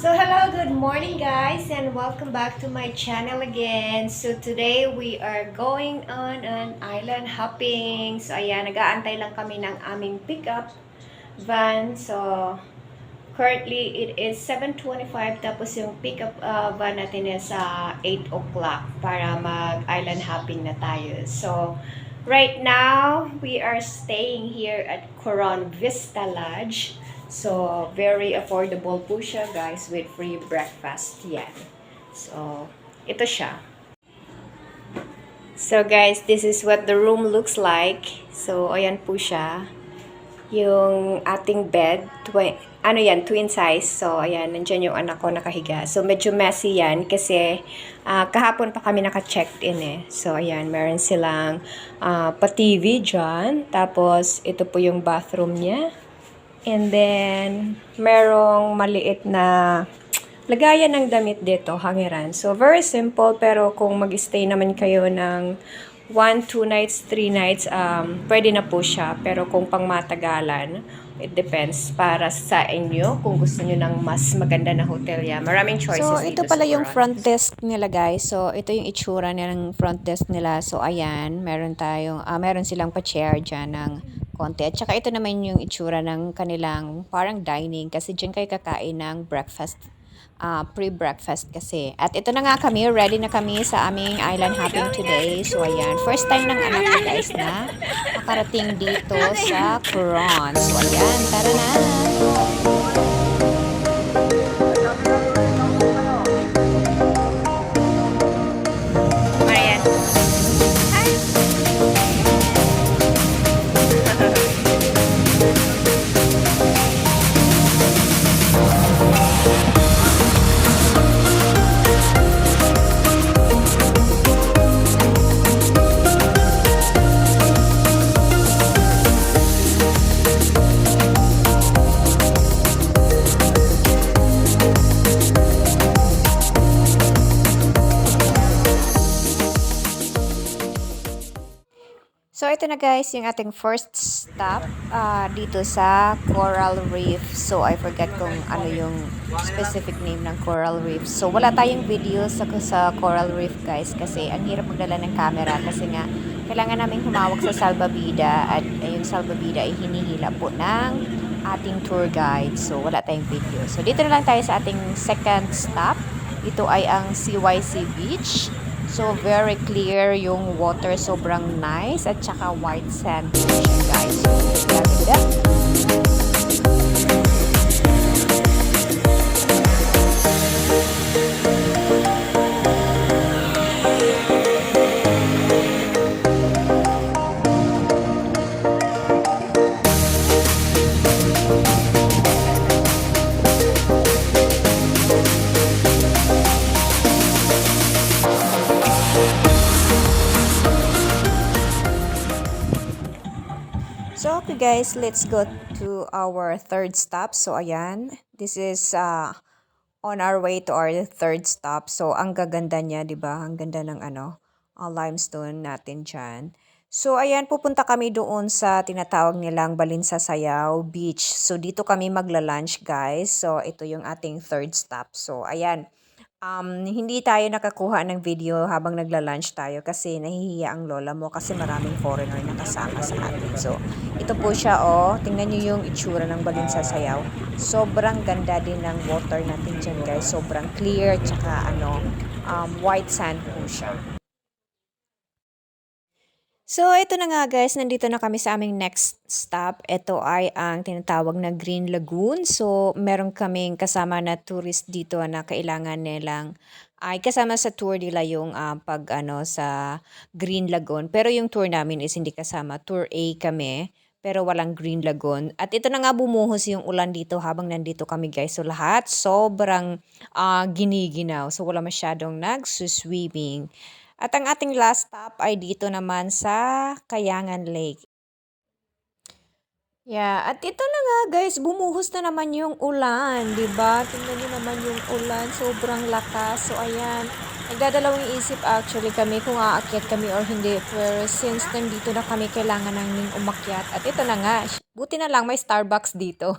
So hello, good morning guys and welcome back to my channel again. So today we are going on an island hopping. So ayan, nag-aantay lang kami ng aming pickup van. So currently it is 7:25 tapos yung pickup van natin is 8 o'clock para mag-island hopping na tayo. So right now we are staying here at Coron Vista Lodge. So, very affordable po siya, guys, with free breakfast. Yan. So, ito siya. So, guys, this is what the room looks like. So, ayan po siya. Yung ating bed, twin size. So, ayan, nandyan yung anak ko nakahiga. So, medyo messy yan kasi kahapon pa kami naka-checked in eh. So, ayan, meron silang pa-TV dyan. Tapos, ito po yung bathroom niya. And then, merong maliit na lagayan ng damit dito, hangiran. So, very simple, pero kung mag-stay naman kayo ng 1, 2 nights, 3 nights, pwede na po siya. Pero kung pang matagalan, it depends para sa inyo kung gusto nyo ng mas maganda na hotel yan. Maraming choices So, dito ito pala sa yung Coron. front desk nila, guys. So, ito yung itsura ng front desk nila. So, ayan, meron silang pa-chair dyan ng konti. At saka ito naman yung itsura ng kanilang parang dining kasi dyan kayo kakain ng breakfast, pre-breakfast kasi. At ito na nga kami, ready na kami sa aming island hopping today. So, ayan, first time ng anak ko, guys, na makarating dito sa Coron. So, ayan, tara na! Marian. So, ito na guys, yung ating first stop dito sa Coral Reef. So, I forgot kung ano yung specific name ng Coral Reef. So, wala tayong video sa Coral Reef guys kasi ang hirap magdala ng camera kasi nga kailangan namin humawak sa salbabida at yung salbabida ay hinihila po ng ating tour guide. So, wala tayong video. So, dito na lang tayo sa ating second stop. Ito ay ang CYC Beach. So, very clear yung water. Sobrang nice. At saka white sand siya, guys. So, gaganda. So, okay guys, let's go to our third stop. So, ayan. This is on our way to our third stop. So, ang gaganda niya, di ba? Ang ganda ng limestone natin dyan. So, ayan, pupunta kami doon sa tinatawag nilang Sayaw Beach. So, dito kami magla-lunch, guys. So, ito yung ating third stop. So, ayan. Hindi tayo nakakuha ng video habang nagla-lunch tayo kasi nahihiya ang lola mo kasi maraming foreigner na kasama sa atin. So, ito po siya, oh. Tingnan nyo yung itsura ng Sayaw. Sobrang ganda din ng water natin dyan, guys. Sobrang clear, tsaka white sand po siya. So, ito na nga guys, nandito na kami sa aming next stop. Ito ay ang tinatawag na Green Lagoon. So, meron kaming kasama na tourist dito na kailangan nilang ay kasama sa tour nila yung sa Green Lagoon. Pero yung tour namin is hindi kasama. Tour A kami, pero walang Green Lagoon. At ito na nga bumuhos yung ulan dito habang nandito kami guys. So, lahat sobrang giniginaw. So, wala masyadong nagsuswimming. At ang ating last stop ay dito naman sa Kayangan Lake. Yeah, at ito na nga guys, bumuhos na naman yung ulan, 'di ba? Tingnan niyo naman yung ulan, sobrang lakas. So ayan, Nagdadalawang isip actually kami kung aakyat kami or hindi. Pero since nandito na kami, kailangan namin umakyat. At ito na nga, buti na lang may Starbucks dito.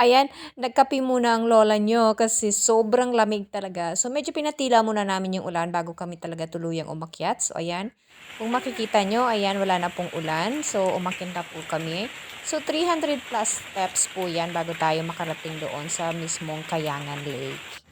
Ayan, nagkape muna ang lola nyo kasi sobrang lamig talaga. So medyo pinatila muna namin yung ulan bago kami talaga tuluyang umakyat. So ayan, kung makikita nyo, ayan, wala na pong ulan. So umakyat na po kami. So 300 plus steps po yan bago tayo makarating doon sa mismong Kayangan Lake.